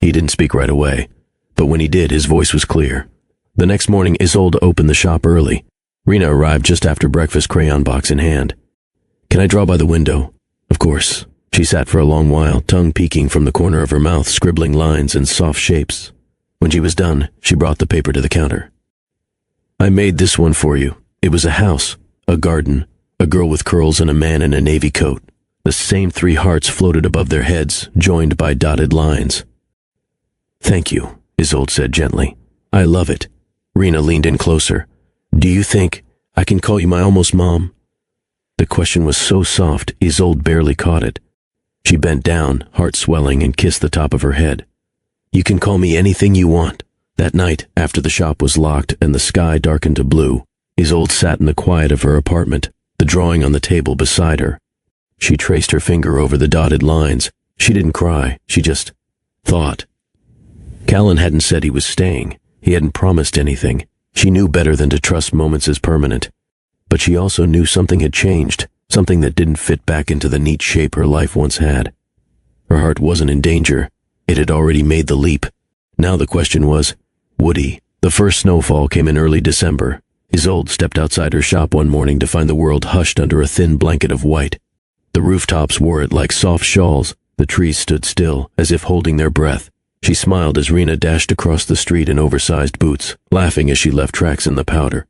He didn't speak right away, but when he did, his voice was clear. The next morning, Isolde opened the shop early. Rena arrived just after breakfast, crayon box in hand. "Can I draw by the window?" "Of course." She sat for a long while, tongue peeking from the corner of her mouth, scribbling lines and soft shapes. When she was done, she brought the paper to the counter. "I made this one for you. It was a house, a garden, a girl with curls and a man in a navy coat. The same 3 hearts floated above their heads, joined by dotted lines." "Thank you," Isolde said gently. "I love it." Rena leaned in closer. "Do you think I can call you my almost mom?" The question was so soft, Isolde barely caught it. She bent down, heart swelling, and kissed the top of her head. "You can call me anything you want." That night, after the shop was locked and the sky darkened to blue, Isolde sat in the quiet of her apartment, the drawing on the table beside her. She traced her finger over the dotted lines. She didn't cry, she just thought. Callan hadn't said he was staying. He hadn't promised anything. She knew better than to trust moments as permanent. But she also knew something had changed, something that didn't fit back into the neat shape her life once had. Her heart wasn't in danger. It had already made the leap. Now the question was, would he? The first snowfall came in early December. Isolde stepped outside her shop one morning to find the world hushed under a thin blanket of white. The rooftops wore it like soft shawls. The trees stood still, as if holding their breath. She smiled as Rena dashed across the street in oversized boots, laughing as she left tracks in the powder.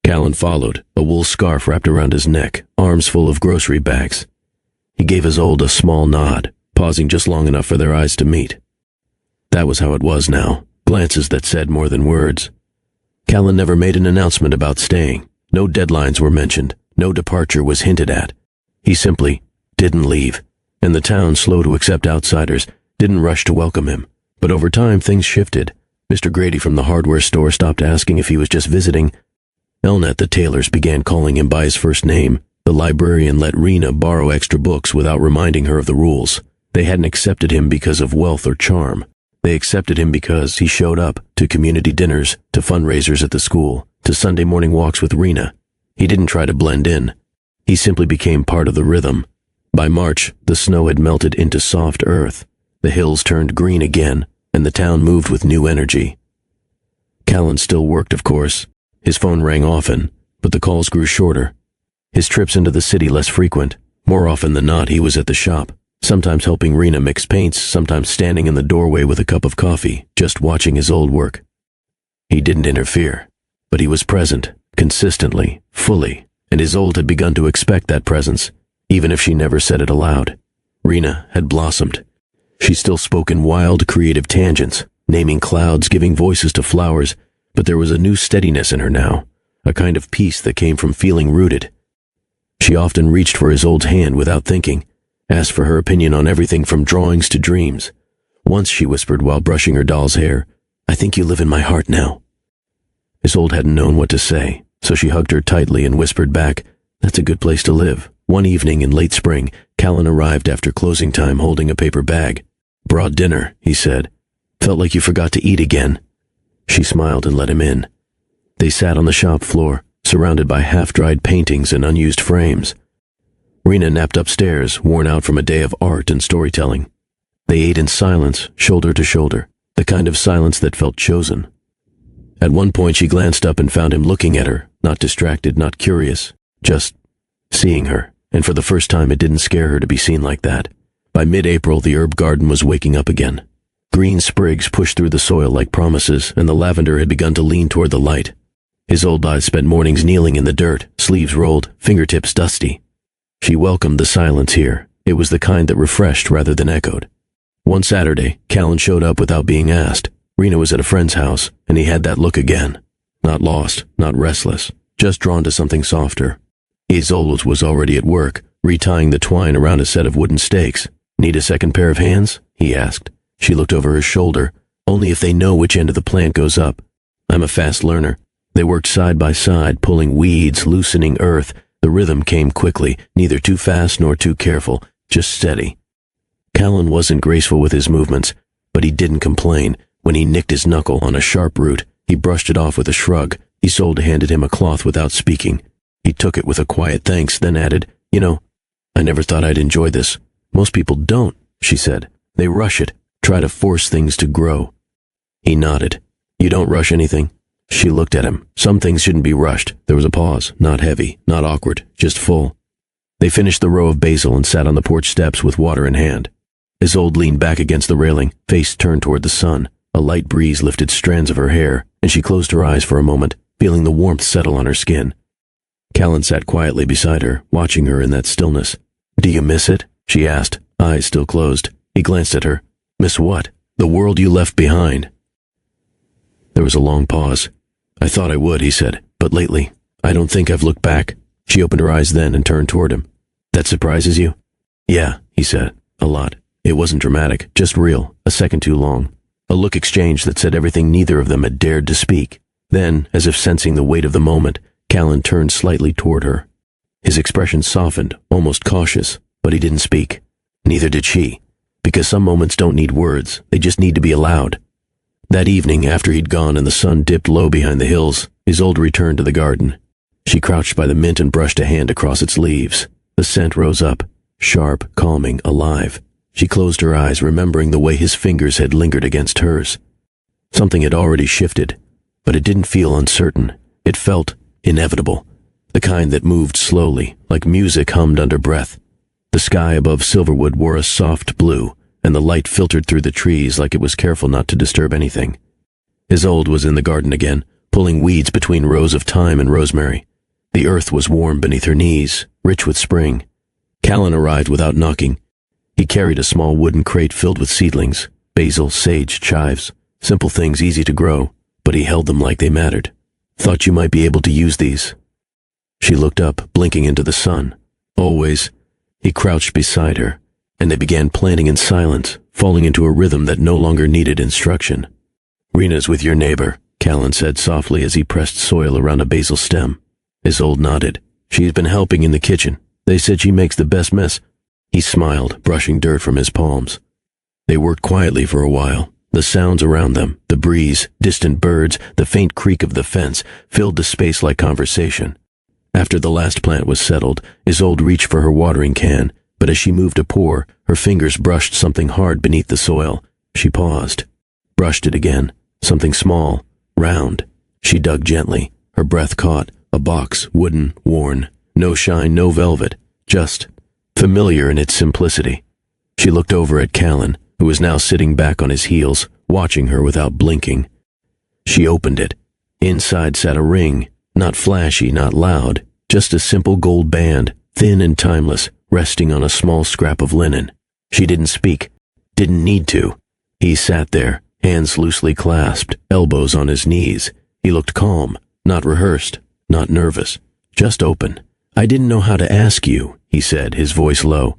Callan followed, a wool scarf wrapped around his neck, arms full of grocery bags. He gave Isolde a small nod, pausing just long enough for their eyes to meet. That was how it was now, glances that said more than words. Callan never made an announcement about staying. No deadlines were mentioned. No departure was hinted at. He simply didn't leave, and the town, slow to accept outsiders, didn't rush to welcome him. But over time, things shifted. Mr. Grady from the hardware store stopped asking if he was just visiting. Elnett, the tailors, began calling him by his first name. The librarian let Rena borrow extra books without reminding her of the rules. They hadn't accepted him because of wealth or charm. They accepted him because he showed up to community dinners, to fundraisers at the school, to Sunday morning walks with Rena. He didn't try to blend in. He simply became part of the rhythm. By March, the snow had melted into soft earth. The hills turned green again, and the town moved with new energy. Callan still worked, of course. His phone rang often, but the calls grew shorter. His trips into the city less frequent. More often than not, he was at the shop, sometimes helping Rena mix paints, sometimes standing in the doorway with a cup of coffee, just watching Isolde work. He didn't interfere, but he was present, consistently, fully, and Isolde had begun to expect that presence, even if she never said it aloud. Rena had blossomed. She still spoke in wild, creative tangents, naming clouds, giving voices to flowers, but there was a new steadiness in her now, a kind of peace that came from feeling rooted. She often reached for Isolde's hand without thinking, asked for her opinion on everything from drawings to dreams. Once she whispered while brushing her doll's hair, "I think you live in my heart now." Isolde hadn't known what to say, so she hugged her tightly and whispered back, "That's a good place to live." One evening in late spring, Callan arrived after closing time holding a paper bag. "Brought dinner," he said. "Felt like you forgot to eat again." She smiled and let him in. They sat on the shop floor, surrounded by half-dried paintings and unused frames. Rena napped upstairs, worn out from a day of art and storytelling. They ate in silence, shoulder to shoulder, the kind of silence that felt chosen. At one point she glanced up and found him looking at her, not distracted, not curious, just seeing her, and for the first time it didn't scare her to be seen like that. By mid-April, the herb garden was waking up again. Green sprigs pushed through the soil like promises, and the lavender had begun to lean toward the light. Isolde had spent mornings kneeling in the dirt, sleeves rolled, fingertips dusty. She welcomed the silence here. It was the kind that refreshed rather than echoed. One Saturday, Callan showed up without being asked. Rena was at a friend's house, and he had that look again. Not lost, not restless, just drawn to something softer. Isolde was already at work, retying the twine around a set of wooden stakes. "Need a second pair of hands?" he asked. She looked over his shoulder. "Only if they know which end of the plant goes up. I'm a fast learner." They worked side by side, pulling weeds, loosening earth. The rhythm came quickly, neither too fast nor too careful, just steady. Callan wasn't graceful with his movements, but he didn't complain. When he nicked his knuckle on a sharp root, he brushed it off with a shrug. Isolde handed him a cloth without speaking. He took it with a quiet thanks, then added, "You know, I never thought I'd enjoy this. Most people don't," she said. "They rush it, try to force things to grow." He nodded. "You don't rush anything?" She looked at him. Some things shouldn't be rushed. There was a pause, not heavy, not awkward, just full. They finished the row of basil and sat on the porch steps with water in hand. Isolde leaned back against the railing, face turned toward the sun. A light breeze lifted strands of her hair, and she closed her eyes for a moment, feeling the warmth settle on her skin. Callan sat quietly beside her, watching her in that stillness. "Do you miss it?" she asked, eyes still closed. He glanced at her. "Miss what?" "The world you left behind." There was a long pause. "I thought I would," he said, "but lately, I don't think I've looked back." She opened her eyes then and turned toward him. "That surprises you?" "Yeah," he said, "a lot. It wasn't dramatic, just real, a second too long." A look exchanged that said everything neither of them had dared to speak. Then, as if sensing the weight of the moment, Callan turned slightly toward her. His expression softened, almost cautious, but he didn't speak. Neither did she, because some moments don't need words, they just need to be allowed. That evening, after he'd gone and the sun dipped low behind the hills, Isolde returned to the garden. She crouched by the mint and brushed a hand across its leaves. The scent rose up, sharp, calming, alive. She closed her eyes, remembering the way his fingers had lingered against hers. Something had already shifted, but it didn't feel uncertain. It felt inevitable, the kind that moved slowly, like music hummed under breath. The sky above Silverwood wore a soft blue, and the light filtered through the trees like it was careful not to disturb anything. Isolde was in the garden again, pulling weeds between rows of thyme and rosemary. The earth was warm beneath her knees, rich with spring. Callan arrived without knocking. He carried a small wooden crate filled with seedlings, basil, sage, chives, simple things easy to grow, but he held them like they mattered. Thought you might be able to use these. She looked up, blinking into the sun. Always. He crouched beside her, and they began planting in silence, falling into a rhythm that no longer needed instruction. "Rena's with your neighbor," Callan said softly as he pressed soil around a basil stem. Isolde nodded. "She's been helping in the kitchen. They said she makes the best mess." He smiled, brushing dirt from his palms. They worked quietly for a while. The sounds around them, the breeze, distant birds, the faint creak of the fence, filled the space like conversation. After the last plant was settled, Isolde reached for her watering can, but as she moved to pour, her fingers brushed something hard beneath the soil. She paused, brushed it again, something small, round. She dug gently, her breath caught, a box, wooden, worn, no shine, no velvet, just familiar in its simplicity. She looked over at Callan, who was now sitting back on his heels, watching her without blinking. She opened it. Inside sat a ring, not flashy, not loud, just a simple gold band, thin and timeless, resting on a small scrap of linen. She didn't speak, didn't need to. He sat there, hands loosely clasped, elbows on his knees. He looked calm, not rehearsed, not nervous, just open. "I didn't know how to ask you," he said, his voice low.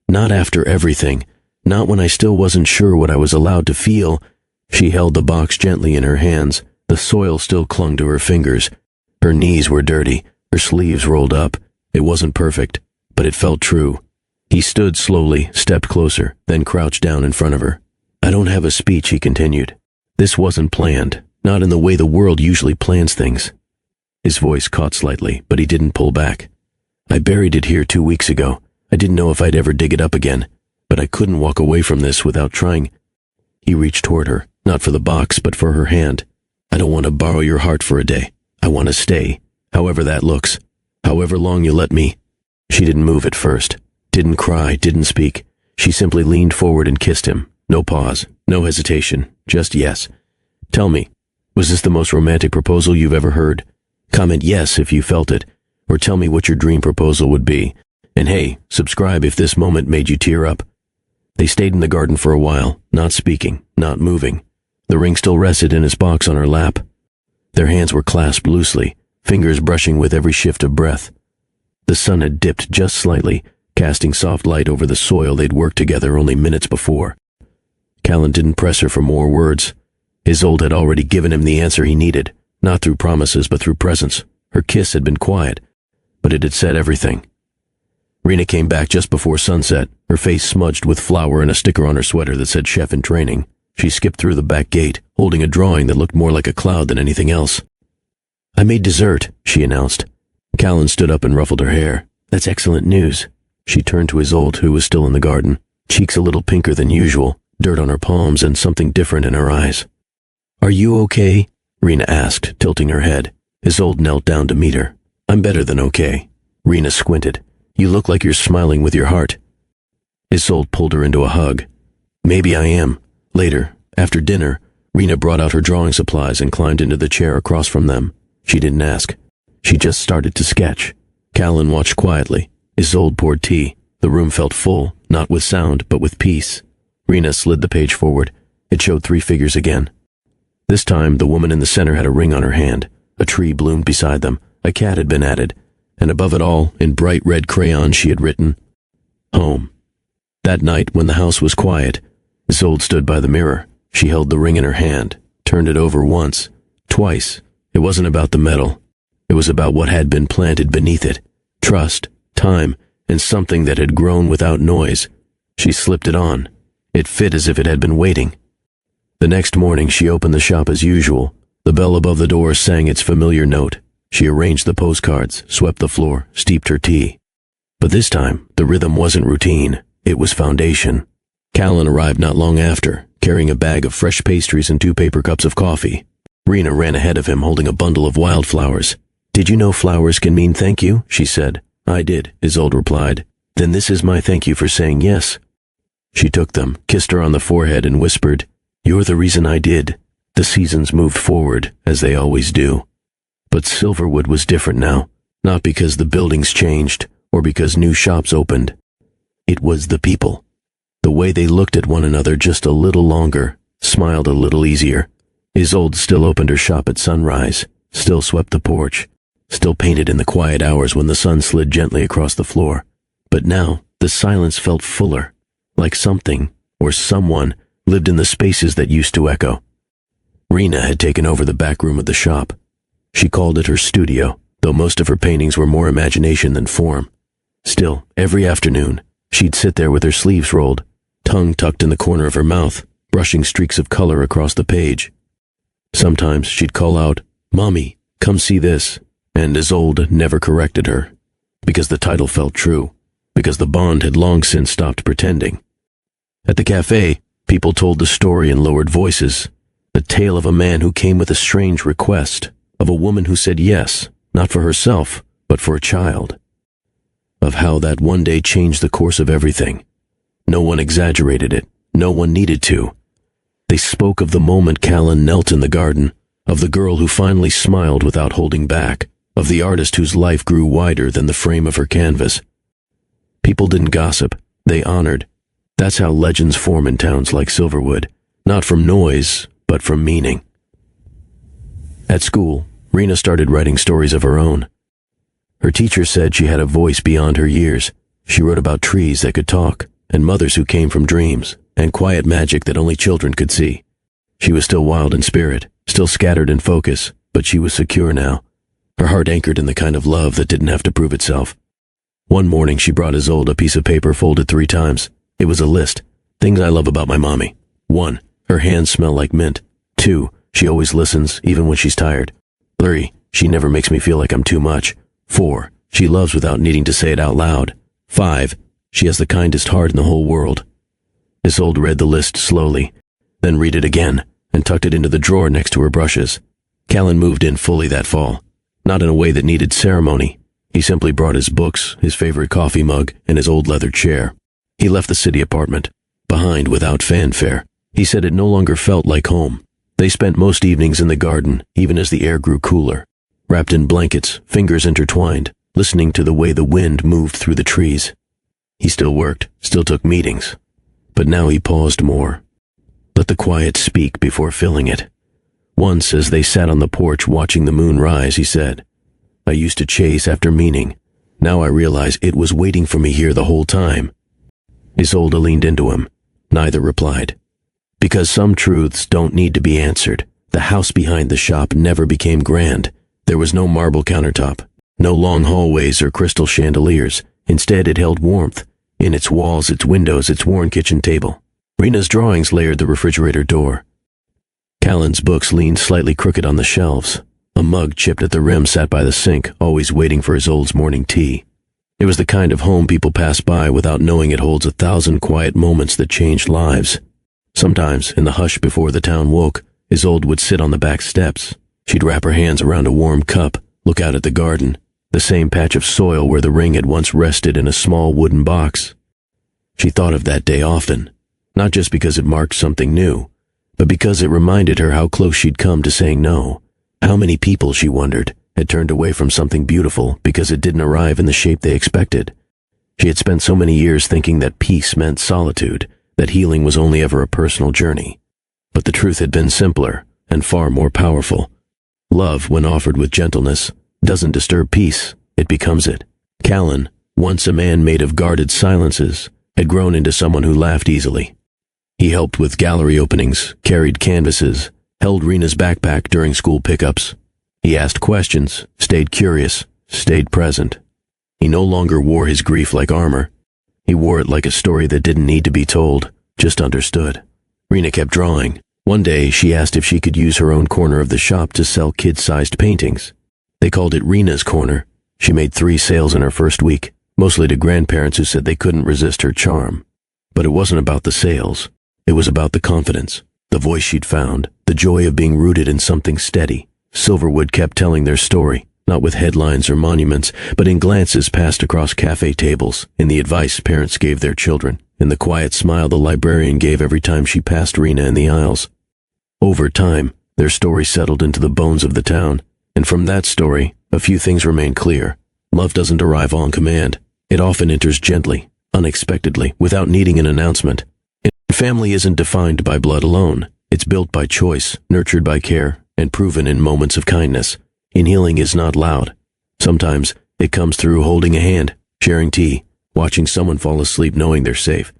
"Not after everything. Not when I still wasn't sure what I was allowed to feel." She held the box gently in her hands. The soil still clung to her fingers. Her knees were dirty, her sleeves rolled up. It wasn't perfect, but it felt true. He stood slowly, stepped closer, then crouched down in front of her. "I don't have a speech," he continued. "This wasn't planned, not in the way the world usually plans things." His voice caught slightly, but he didn't pull back. "I buried it here 2 weeks ago. I didn't know if I'd ever dig it up again, but I couldn't walk away from this without trying." He reached toward her, not for the box, but for her hand. "I don't want to borrow your heart for a day. I want to stay, however that looks, however long you let me." She didn't move at first, didn't cry, didn't speak. She simply leaned forward and kissed him. No pause, no hesitation, just yes. "Tell me, was this the most romantic proposal you've ever heard? Comment yes if you felt it, or tell me what your dream proposal would be. And hey, subscribe if this moment made you tear up." They stayed in the garden for a while, not speaking, not moving. The ring still rested in its box on her lap. Their hands were clasped loosely, fingers brushing with every shift of breath. The sun had dipped just slightly, casting soft light over the soil they'd worked together only minutes before. Callan didn't press her for more words. Isolde had already given him the answer he needed, not through promises but through presence. Her kiss had been quiet, but it had said everything. Rena came back just before sunset, her face smudged with flour and a sticker on her sweater that said chef in training. She skipped through the back gate, holding a drawing that looked more like a cloud than anything else. "I made dessert," she announced. Callan stood up and ruffled her hair. "That's excellent news." She turned to Isolde, who was still in the garden, cheeks a little pinker than usual, dirt on her palms and something different in her eyes. "Are you okay?" Rena asked, tilting her head. Isolde knelt down to meet her. "I'm better than okay." Rena squinted. "You look like you're smiling with your heart." Isolde pulled her into a hug. "Maybe I am." Later, after dinner, Rena brought out her drawing supplies and climbed into the chair across from them. She didn't ask. She just started to sketch. Callan watched quietly. Isolde poured tea. The room felt full, not with sound, but with peace. Rena slid the page forward. It showed 3 figures again. This time, the woman in the center had a ring on her hand. A tree bloomed beside them. A cat had been added. And above it all, in bright red crayon, she had written, "Home." That night, when the house was quiet, Isolde stood by the mirror. She held the ring in her hand, turned it over once, twice. It wasn't about the metal. It was about what had been planted beneath it. Trust, time, and something that had grown without noise. She slipped it on. It fit as if it had been waiting. The next morning, she opened the shop as usual. The bell above the door sang its familiar note. She arranged the postcards, swept the floor, steeped her tea. But this time, the rhythm wasn't routine. It was foundation. Callan arrived not long after, carrying a bag of fresh pastries and 2 paper cups of coffee. Rena ran ahead of him, holding a bundle of wildflowers. "Did you know flowers can mean thank you?" she said. "I did," Isolde replied. "Then this is my thank you for saying yes." She took them, kissed her on the forehead, and whispered, "You're the reason I did." The seasons moved forward, as they always do. But Silverwood was different now, not because the buildings changed, or because new shops opened. It was the people. The way they looked at one another just a little longer, smiled a little easier. Isolde still opened her shop at sunrise, still swept the porch, still painted in the quiet hours when the sun slid gently across the floor. But now, the silence felt fuller, like something, or someone, lived in the spaces that used to echo. Rena had taken over the back room of the shop. She called it her studio, though most of her paintings were more imagination than form. Still, every afternoon, she'd sit there with her sleeves rolled, tongue tucked in the corner of her mouth, brushing streaks of color across the page. Sometimes she'd call out, "Mommy, come see this," and Isolde never corrected her, because the title felt true, because the bond had long since stopped pretending. At the cafe, people told the story in lowered voices, the tale of a man who came with a strange request, of a woman who said yes, not for herself, but for a child. Of how that one day changed the course of everything. No one exaggerated it. No one needed to. They spoke of the moment Callan knelt in the garden, of the girl who finally smiled without holding back, of the artist whose life grew wider than the frame of her canvas. People didn't gossip. They honored. That's how legends form in towns like Silverwood, not from noise, but from meaning. At school, Rena started writing stories of her own. Her teacher said she had a voice beyond her years. She wrote about trees that could talk, and mothers who came from dreams, and quiet magic that only children could see. She was still wild in spirit, still scattered in focus, but she was secure now, her heart anchored in the kind of love that didn't have to prove itself. One morning she brought Isolde a piece of paper folded 3 times. It was a list. Things I love about my mommy. 1. Her hands smell like mint. 2. She always listens, even when she's tired. 3. She never makes me feel like I'm too much. 4. She loves without needing to say it out loud. 5. She has the kindest heart in the whole world. Isolde read the list slowly, then read it again, and tucked it into the drawer next to her brushes. Callan moved in fully that fall, not in a way that needed ceremony. He simply brought his books, his favorite coffee mug, and his old leather chair. He left the city apartment, behind without fanfare. He said it no longer felt like home. They spent most evenings in the garden, even as the air grew cooler, wrapped in blankets, fingers intertwined, listening to the way the wind moved through the trees. He still worked, still took meetings, but now he paused more. Let the quiet speak before filling it. Once, as they sat on the porch watching the moon rise, he said, "I used to chase after meaning. Now I realize it was waiting for me here the whole time." Isolde leaned into him. Neither replied. Because some truths don't need to be answered. The house behind the shop never became grand. There was no marble countertop, no long hallways or crystal chandeliers. Instead, it held warmth. In its walls, its windows, its worn kitchen table. Rena's drawings layered the refrigerator door. Callan's books leaned slightly crooked on the shelves. A mug chipped at the rim sat by the sink, always waiting for Isolde's morning tea. It was the kind of home people pass by without knowing it holds 1,000 quiet moments that changed lives. Sometimes, in the hush before the town woke, Isolde would sit on the back steps. She'd wrap her hands around a warm cup, look out at the garden, the same patch of soil where the ring had once rested in a small wooden box. She thought of that day often, not just because it marked something new, but because it reminded her how close she'd come to saying no. How many people, she wondered, had turned away from something beautiful because it didn't arrive in the shape they expected. She had spent so many years thinking that peace meant solitude, that healing was only ever a personal journey. But the truth had been simpler and far more powerful. Love, when offered with gentleness, doesn't disturb peace, it becomes it. Callan, once a man made of guarded silences, had grown into someone who laughed easily. He helped with gallery openings, carried canvases, held Rena's backpack during school pickups. He asked questions, stayed curious, stayed present. He no longer wore his grief like armor. He wore it like a story that didn't need to be told, just understood. Rena kept drawing. One day, she asked if she could use her own corner of the shop to sell kid-sized paintings. They called it Rena's Corner. She made 3 sales in her first week, mostly to grandparents who said they couldn't resist her charm. But it wasn't about the sales. It was about the confidence, the voice she'd found, the joy of being rooted in something steady. Silverwood kept telling their story, not with headlines or monuments, but in glances passed across cafe tables, in the advice parents gave their children, in the quiet smile the librarian gave every time she passed Rena in the aisles. Over time, their story settled into the bones of the town, and from that story, a few things remain clear. Love doesn't arrive on command. It often enters gently, unexpectedly, without needing an announcement. And family isn't defined by blood alone. It's built by choice, nurtured by care, and proven in moments of kindness. And healing is not loud. Sometimes it comes through holding a hand, sharing tea, watching someone fall asleep knowing they're safe.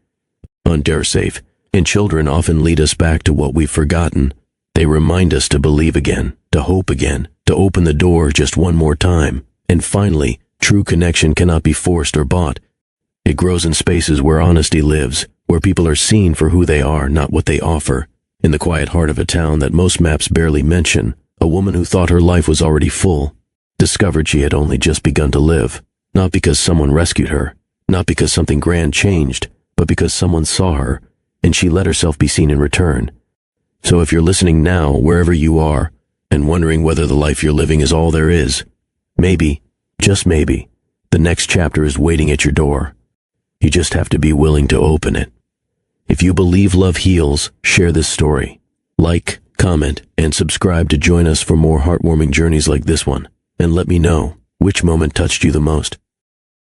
They're safe. And children often lead us back to what we've forgotten. They remind us to believe again, to hope again, to open the door just one more time. And finally, true connection cannot be forced or bought. It grows in spaces where honesty lives, where people are seen for who they are, not what they offer. In the quiet heart of a town that most maps barely mention, a woman who thought her life was already full discovered she had only just begun to live, not because someone rescued her, not because something grand changed, but because someone saw her, and she let herself be seen in return. So if you're listening now, wherever you are, and wondering whether the life you're living is all there is, maybe, just maybe, the next chapter is waiting at your door. You just have to be willing to open it. If you believe love heals, share this story. Like, comment, and subscribe to join us for more heartwarming journeys like this one. And let me know which moment touched you the most.